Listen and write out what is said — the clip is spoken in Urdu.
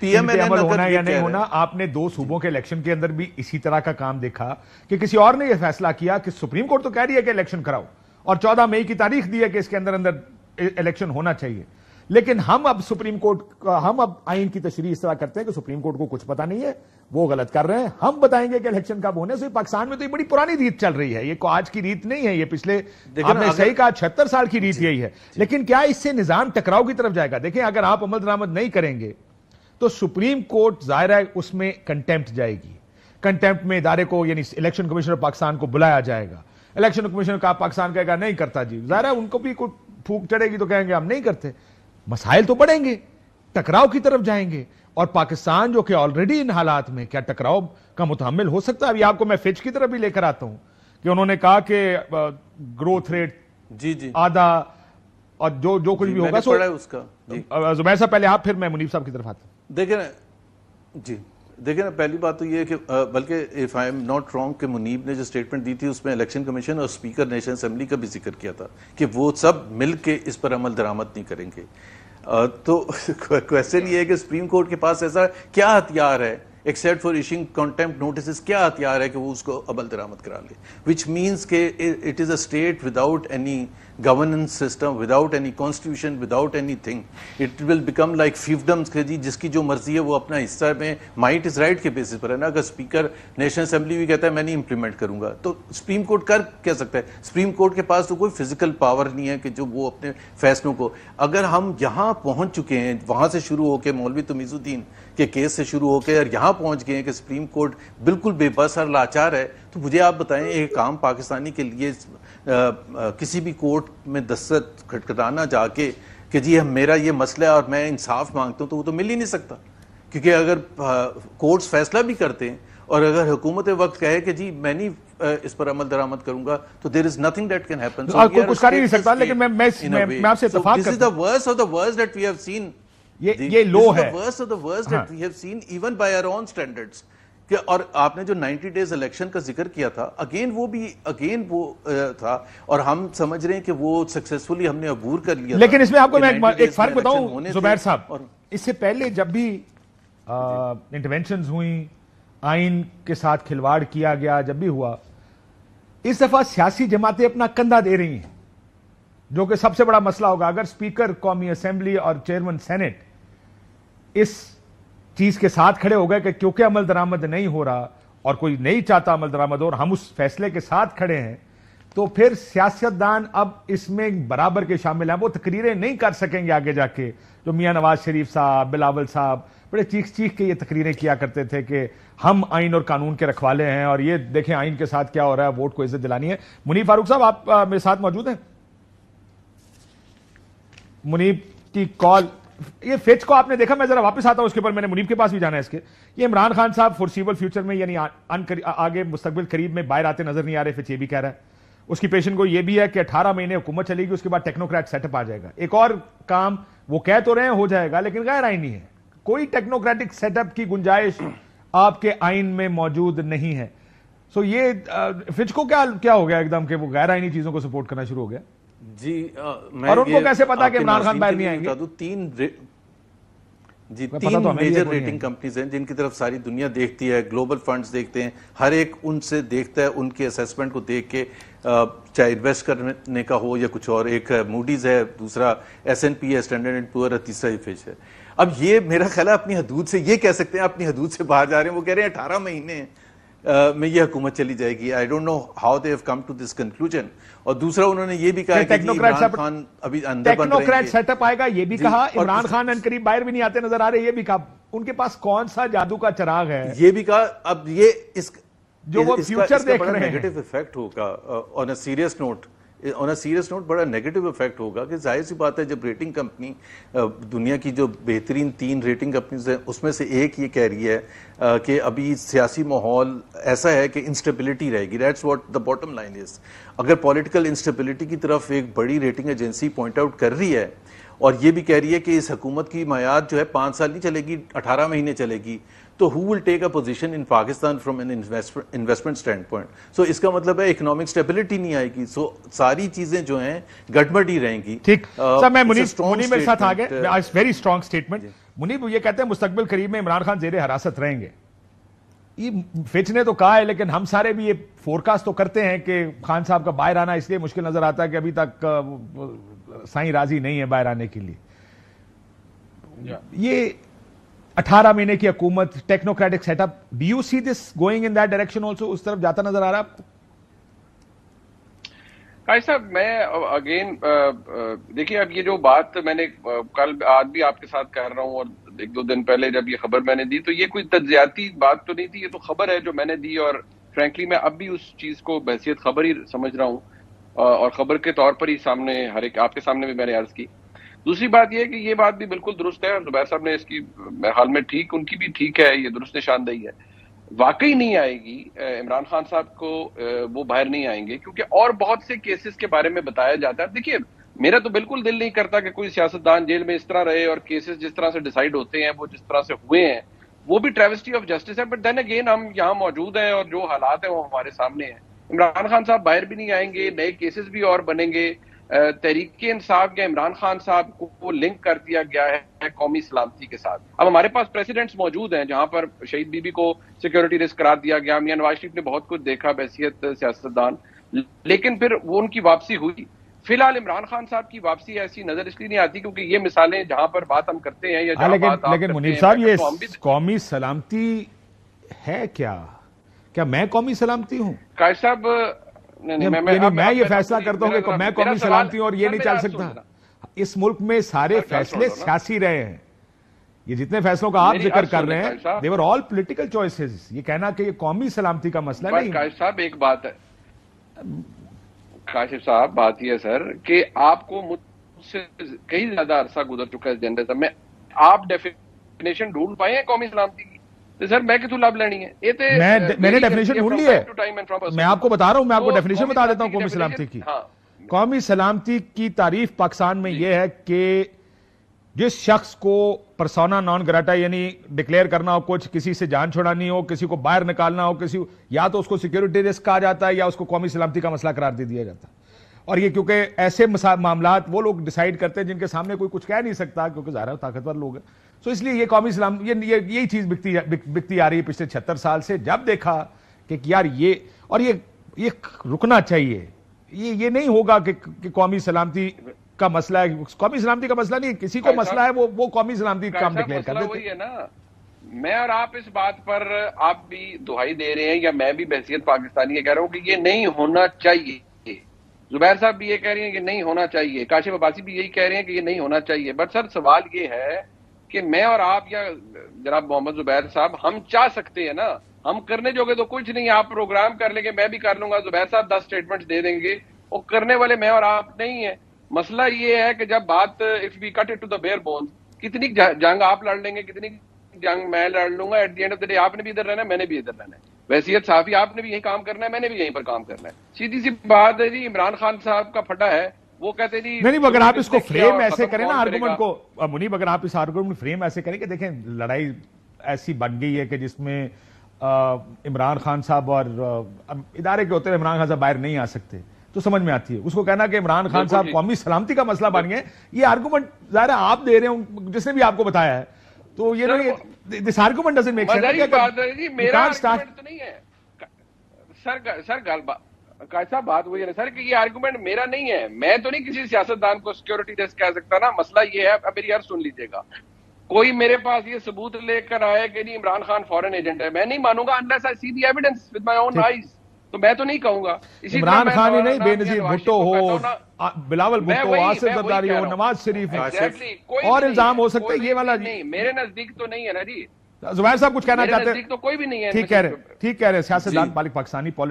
ان پہ عمل ہونا یا نہیں ہونا. آپ نے 2 صوبوں کے الیکشن کے اندر بھی اسی طرح کا کام دیکھا کہ کسی اور نے یہ فیصلہ کیا کہ سپریم کورٹ تو کہہ رہی ہے کہ الیکشن کراؤ اور 14 مئی کی تاریخ دی ہے کہ اس کے اندر الیکشن ہونا چاہیے. لیکن ہم اب سپریم کورٹ ہم اب آئین کی تشریح اس طرح کرتے ہیں کہ سپریم کورٹ کو کچھ پتا نہیں ہے, وہ غلط کر رہے ہیں, ہم بتائیں گے کہ الیکشن کب ہونے سے. پاکستان میں تو یہ بڑی پرانی ریت چل رہی ہے, یہ کوئی آج کی ریت نہیں ہے, یہ پچھلے آپ نے صحیح کہا 76 سال کی ریت یہی ہے. لیکن کیا اس سے نظام ٹکراؤ کی طرف جائے گا؟ دیکھیں اگر آپ عمل درآمد نہیں کریں گے تو سپریم کورٹ ظاہر ہے اس میں کنٹیمپٹ جائے گی. کنٹیمپٹ میں ادارے کو یعنی الیکشن کمیشنر پاکستان کو بلایا جائے گا. الیکشن کمیشنر کا پاکستان کہے گا نہیں کرتا جی, ظاہر ہے ان کو بھی کوئی پھونک چڑھے گی تو کہیں گے ہم نہیں کرتے. مسائل تو بڑھیں گے, ٹکراؤ کی طرف جائیں گے. اور پاکستان جو کہ آلریڈی ان حالات میں کیا ٹکراؤ کا متحمل ہو سکتا ہے؟ ابھی آپ کو میں فچ کی طرف بھی لے کر آتا ہوں کہ انہوں نے کہا کہ گروتھ ریٹ آدھا اور جو کچھ بھی ہوگا زبیر صاحب پہلے آپ, پھر میں منیب صاحب کی طرف آتا ہوں. دیکھیں نا پہلی بات تو یہ ہے کہ بلکہ if I am not wrong کہ منیب نے جو سٹیٹمنٹ دی تھی اس میں الیکشن کمیشن اور اسپیکر نیشنل اسمبلی کا بھی ذکر کیا تھا کہ وہ سب مل کے اس پر عمل درآمد نہیں کریں گے. تو کویسچن یہ ہے کہ سپریم کورٹ کے پاس ایسا کیا ہتھیار ہے ایکسیپٹ فار ایشنگ کنٹیمپٹ نوٹسز, کیا ہتھیار ہے کہ وہ اس کو عمل درآمد کرا لے, وچ مینس کہ it is a state without any governance system, without any constitution, without anything. It will become like feudalism کہ جس کی جو مرضی ہے وہ اپنا حصہ میں مائٹ از رائٹ کے بیسس پر ہے نا. اگر اسپیکر نیشنل اسمبلی بھی کہتا ہے میں نہیں امپلیمنٹ کروں گا تو سپریم کورٹ کر سکتا ہے. سپریم کورٹ کے پاس تو کوئی فزیکل پاور نہیں ہے کہ جو وہ اپنے فیصلوں کو, اگر ہم یہاں پہنچ چکے ہیں وہاں سے شروع ہو کے مولوی تمیز الدین کے کیس سے شروع ہو کے اور یہاں پہنچ گئے ہیں کہ سپریم کورٹ بالکل بے بس اور لاچار ہے, تو مجھے آپ بتائیں ایک عام پاکستانی کے لیے کسی بھی کورٹ میں دستخط کھٹکھٹانا جا کے کہ جی میرا یہ مسئلہ ہے اور میں انصاف مانگتا ہوں, تو وہ تو مل ہی نہیں سکتا. کیونکہ اگر کورٹس فیصلہ بھی کرتے ہیں اور اگر حکومت وقت کہے کہ جی میں نہیں اس پر عمل درآمد کروں گا تو there is nothing that can happen. کچھ کر ہی نہیں سکتا. لیکن میں آپ سے اتفاق کرتا ہوں. This is the worst of the worst that we have seen. یہ لو ہے. This is the worst of the worst that we have seen even by our own standards. اور آپ نے جو 90 ڈیز الیکشن کا ذکر کیا تھا اگین وہ تھا اور ہم سمجھ رہے ہیں کہ وہ سکسیسفلی ہم نے عبور کر لیا. لیکن اس میں آپ کو میں ایک فرق بتاؤں زبیر صاحب, اس سے پہلے جب بھی انٹرونشنز ہوئیں, آئین کے ساتھ کھلواڑ کیا گیا, جب بھی ہوا, اس دفعہ سیاسی جماعتیں اپنا کندھا دے رہی ہیں, جو کہ سب سے بڑا مسئلہ ہوگا. اگر اسپیکر قومی اسمبلی اور چیئرمین سینٹ اس چیز کے ساتھ کھڑے ہو گئے کہ کیونکہ عمل درآمد نہیں ہو رہا اور کوئی نہیں چاہتا عمل درآمد اور ہم اس فیصلے کے ساتھ کھڑے ہیں, تو پھر سیاستدان اب اس میں برابر کے شامل ہیں. وہ تقریریں نہیں کر سکیں گے آگے جا کے, جو میاں نواز شریف صاحب, بلاول صاحب بڑے چیخ کے یہ تقریریں کیا کرتے تھے کہ ہم آئین اور قانون کے رکھوالے ہیں اور یہ دیکھیں آئین کے ساتھ کیا ہو رہا ہے, ووٹ کو عزت دلانی ہے. منیب فاروق صاحب آپ میرے ساتھ موجود ہیں. منیب کی کال, یہ فچ کو آپ نے دیکھا, میں ذرا واپس آتا ہوں اس کے اوپر, میں نے منیب کے پاس بھی جانا ہے اس کے. یہ عمران خان صاحب فورسیبل فیوچر میں یعنی آگے مستقبل قریب میں باہر آتے نظر نہیں آ رہے, فچ یہ بھی کہہ رہا ہے. اس کی پیشن کو یہ بھی ہے کہ 18 مہینے حکومت چلے گی, اس کے بعد ٹیکنوکریٹ سیٹ اپ آ جائے گا. ایک اور کام وہ کہہ تو رہے ہیں ہو جائے گا لیکن غیر آئینی ہے, کوئی ٹیکنوکریٹک سیٹ اپ کی گنجائش آپ کے آئین میں موجود نہیں ہے. سو یہ فچ کو کیا ہو گیا ایک دم کہ وہ غیر آئینی چیزوں کو سپورٹ کرنا شروع ہو گیا؟ جی اور ان کو کیسے پتا کہ عمران خان باہر نہیں آئیں گے؟ تین میجر ریٹنگ کمپنیز ہیں جن کی طرف ساری دنیا دیکھتی ہے, گلوبل فنڈز دیکھتے ہیں, ہر ایک ان سے دیکھتا ہے, ان کے اسیسمنٹ کو دیکھ کے, چاہے انویسٹ کرنے کا ہو یا کچھ اور. ایک موڈیز ہے, دوسرا S&P ہے, اسٹینڈرڈ اینڈ پور ہے, تیسرا فچ ہے. اب یہ میرا خیال ہے اپنی حدود سے, یہ کہہ سکتے ہیں اپنی حدود سے باہر جا رہے ہیں. وہ کہہ رہے ہیں 18 مہینے میں یہ حکومت چلی جائے گی. I don't know how they have come to this conclusion. اور دوسرا انہوں نے یہ بھی کہا کہ عمران خان ابھی اندر بند رہیں گے, ٹیکنوکریٹ سیٹ اپ آئے گا, یہ بھی کہا. عمران خان ان قریب باہر بھی نہیں آتے نظر آ رہے, یہ بھی کہا. ان کے پاس کون سا جادو کا چراغ ہے, یہ بھی کہا. اب یہ اس جو وہ فیوچر دیکھ رہے ہیں, نیگیٹو افیکٹ ہوگا آن اے سیریس نوٹ. بڑا نیگیٹو افیکٹ ہوگا کہ ظاہر سی بات ہے جب ریٹنگ کمپنی دنیا کی جو بہترین 3 ریٹنگ کمپنیز ہیں اس میں سے ایک یہ کہہ رہی ہے کہ ابھی سیاسی ماحول ایسا ہے کہ انسٹیبلٹی رہے گی. That's what the bottom line is. اگر پولیٹیکل انسٹیبلٹی کی طرف ایک بڑی ریٹنگ ایجنسی پوائنٹ آؤٹ کر رہی ہے اور یہ بھی کہہ رہی ہے کہ اس حکومت کی میعاد جو ہے 5 سال نہیں چلے گی, 18 مہینے چلے گی, تو who will take a position in Pakistan from an investment standpoint. So اس کا مطلب ہے اکنامک سٹیبلٹی نہیں آئے گی. سو ساری چیزیں جو ہیں گڑبڑ ہی رہیں گی. ٹھیک سر, میں منیب میرے ساتھ آ گئے. Very strong statement. منیب یہ کہتے ہیں مستقبل قریب میں عمران خان زیر حراست رہیں گے. یہ فچ نے تو کہا ہے، لیکن ہم سارے بھی یہ فورکاسٹ تو کرتے ہیں کہ خان صاحب کا باہر آنا اس لیے مشکل نظر آتا ہے کہ ابھی تک سائیں راضی نہیں ہے باہر آنے کے لیے. یہ 18 مہینے کی حکومت، technocratic set up, do you see this going in that direction also? اس طرف جاتا نظر آ رہا ہے آپ کو؟ قائد صاحب میں اگین دیکھیے، اب یہ جو بات میں نے کل آج بھی آپ کے ساتھ کر رہا ہوں اور ایک دو دن پہلے جب یہ خبر میں نے دی تو یہ کوئی تجزیاتی بات تو نہیں تھی، یہ تو خبر ہے جو میں نے دی، اور فرینکلی میں اب بھی اس چیز کو بحیثیت خبر ہی سمجھ رہا ہوں اور خبر کے طور پر ہی سامنے ہر ایک آپ کے سامنے بھی میں نے عرض کی. دوسری بات یہ ہے کہ یہ بات بھی بالکل درست ہے، اور زبیر صاحب نے اس کی حال میں ٹھیک، ان کی بھی ٹھیک ہے، یہ درست نشاندہی ہے. واقعی نہیں آئے گی عمران خان صاحب کو، وہ باہر نہیں آئیں گے کیونکہ اور بہت سے کیسز کے بارے میں بتایا جاتا ہے. دیکھیے میرا تو بالکل دل نہیں کرتا کہ کوئی سیاستدان جیل میں اس طرح رہے اور کیسز جس طرح سے ڈیسائیڈ ہوتے ہیں وہ جس طرح سے ہوئے ہیں وہ بھی ٹریوسٹی آف جسٹس ہے. بٹ دین اگین ہم یہاں موجود ہیں اور جو حالات ہیں وہ ہمارے سامنے ہیں. عمران خان صاحب باہر بھی نہیں آئیں گے، نئے کیسز بھی اور بنیں گے. تحریک انصاف یا عمران خان صاحب کو لنک کر دیا گیا ہے قومی سلامتی کے ساتھ. اب ہمارے پاس پریسیڈنٹس موجود ہیں جہاں پر شہید بی بی کو سیکیورٹی رسک قرار دیا گیا. میاں نواز شریف نے بہت کچھ دیکھا بحیثیت سیاستدان، لیکن پھر وہ ان کی واپسی ہوئی. فی الحال عمران خان صاحب کی واپسی ایسی نظر اس لیے نہیں آتی کیونکہ یہ مثالیں جہاں پر بات ہم کرتے ہیں یا جہاں بات آپ لیکن منیب صاحب یہ قومی سلامتی ہے کیا میں قومی سلامتی ہوں؟ قائد صاحب میں یہ فیصلہ کرتا ہوں کہ میں قومی سلامتی ہوں اور یہ نہیں چل سکتا. اس ملک میں سارے فیصلے سیاسی رہے ہیں. یہ جتنے فیصلوں کا آپ ذکر کر رہے ہیں they were all political choices. یہ کہنا کہ یہ قومی سلامتی کا مسئلہ نہیں. قائد صاحب ایک بات ہے، کاشف صاحب بات یہ ہے سر کہ آپ کو مجھ سے کئی زیادہ عرصہ گزر چکا ہے اس جنرل میں، آپ ڈیفینیشن ڈھونڈ پائے ہیں قومی سلامتی کی؟ تو سر میں کتوں لب لینی ہے؟ میں نے ڈیفینیشن ڈھونڈ لی ہے، میں آپ کو بتا رہا ہوں، میں آپ کو ڈیفینیشن بتا دیتا ہوں قومی سلامتی کی. قومی سلامتی کی تعریف پاکستان میں یہ ہے کہ جس شخص کو پرسونا نان گراٹا یعنی ڈکلیئر کرنا ہو، کچھ کسی سے جان چھڑانی ہو، کسی کو باہر نکالنا ہو، یا تو اس کو سیکیورٹی رسک کہا جاتا ہے یا اس کو قومی سلامتی کا مسئلہ قرار دے دیا جاتا ہے. اور یہ کیونکہ ایسے معاملات وہ لوگ ڈیسائیڈ کرتے ہیں جن کے سامنے کوئی کچھ کہہ نہیں سکتا کیونکہ ظاہر ہے طاقتور لوگ ہیں. سو اس لیے یہ قومی سلام یہی چیز بکتی آ رہی ہے پچھلے 76 سال سے. جب دیکھا کہ یار یہ رکنا چاہیے، یہ نہیں ہوگا کہ قومی سلامتی کا مسئلہ ہے. قومی سلامتی کا مسئلہ نہیں، کسی کو مسئلہ ہے وہ قومی سلامتی کام ڈکلیئر کر دیتے. وہی ہے نا، میں اور آپ اس بات پر آپ بھی دہائی دے رہے ہیں یا میں بھی بحیثیت پاکستانی یہ کہہ رہا ہوں کہ یہ نہیں ہونا چاہیے. زبیر صاحب بھی یہ کہہ رہے ہیں کہ نہیں ہونا چاہیے، کاشف عباسی بھی یہی کہہ رہے ہیں کہ یہ نہیں ہونا چاہیے. بٹ سر سوال یہ ہے کہ میں اور آپ یا جناب محمد زبیر صاحب ہم چاہ سکتے ہیں نا، ہم کرنے جو گے تو کچھ نہیں. آپ پروگرام کر لیں گے، میں بھی کر لوں گا، زبیر صاحب 10 اسٹیٹمنٹ دے دیں گے، وہ کرنے والے میں اور آپ نہیں ہیں. مسئلہ یہ ہے کہ جب بات if we cut it to the bare bones, کتنی جنگ آپ لڑ لیں گے، کتنی جنگ میں لڑ لوں گا، at the end of the day آپ نے بھی ادھر رہنا ہے، میں نے بھی ادھر رہنا ہے. بحیثیت صحافی آپ نے بھی یہی کام کرنا ہے، میں نے بھی یہیں پر کام کرنا ہے. سیدھی سی بات ہے جی. عمران خان صاحب کا پھٹا ہے، وہ کہتے جی نہیں، اگر آپ اس کو فریم ایسے کریں نا آرگومنٹ کو منیب، اگر آپ اس آرگومنٹ فریم ایسے کریں کہ دیکھیں لڑائی ایسی بن گئی ہے کہ جس میں عمران خان صاحب اور ادارے کے ہوتے ہیں عمران خان صاحب باہر نہیں آ سکتے تو سمجھ میں آتی ہے. اس کو کہنا کہ عمران خان صاحب قومی سلامتی کا مسئلہ بن گئے، یہ آرگومنٹ ظاہر ہے آپ دے رہے ہوں جس نے بھی آپ کو بتایا ہے، تو یہ this argument doesn't make sense. میرا آرگومنٹ تو نہیں ہے سر صاحب، بات وہی ہے سر کہ یہ آرگومنٹ میرا نہیں ہے. میں تو نہیں کسی سیاستدان کو سیکیورٹی رسک کہہ سکتا نا. مسئلہ یہ ہے، اب میری عرض سن لیجیے گا، کوئی میرے پاس یہ ثبوت لے کر آئے کہ نہیں عمران خان فورن ایجنٹ ہے، میں نہیں مانوں گا unless I see the evidence with my own eyes. تو میں تو نہیں کہوں گا. عمران خان ہی نہیں، بے نظیر بھٹو ہو، بلاول بھٹو، آصف زرداری ہو، نواز شریف اور الزام ہو سکتے ہیں. یہ والا نہیں، میرے نزدیک تو نہیں ہے نا جی. زبیر صاحب کچھ کہنا چاہتے ہیں؟ تو کوئی بھی نہیں ہے. ٹھیک کہہ رہے ہیں، سیاستدان مالک پاکستانی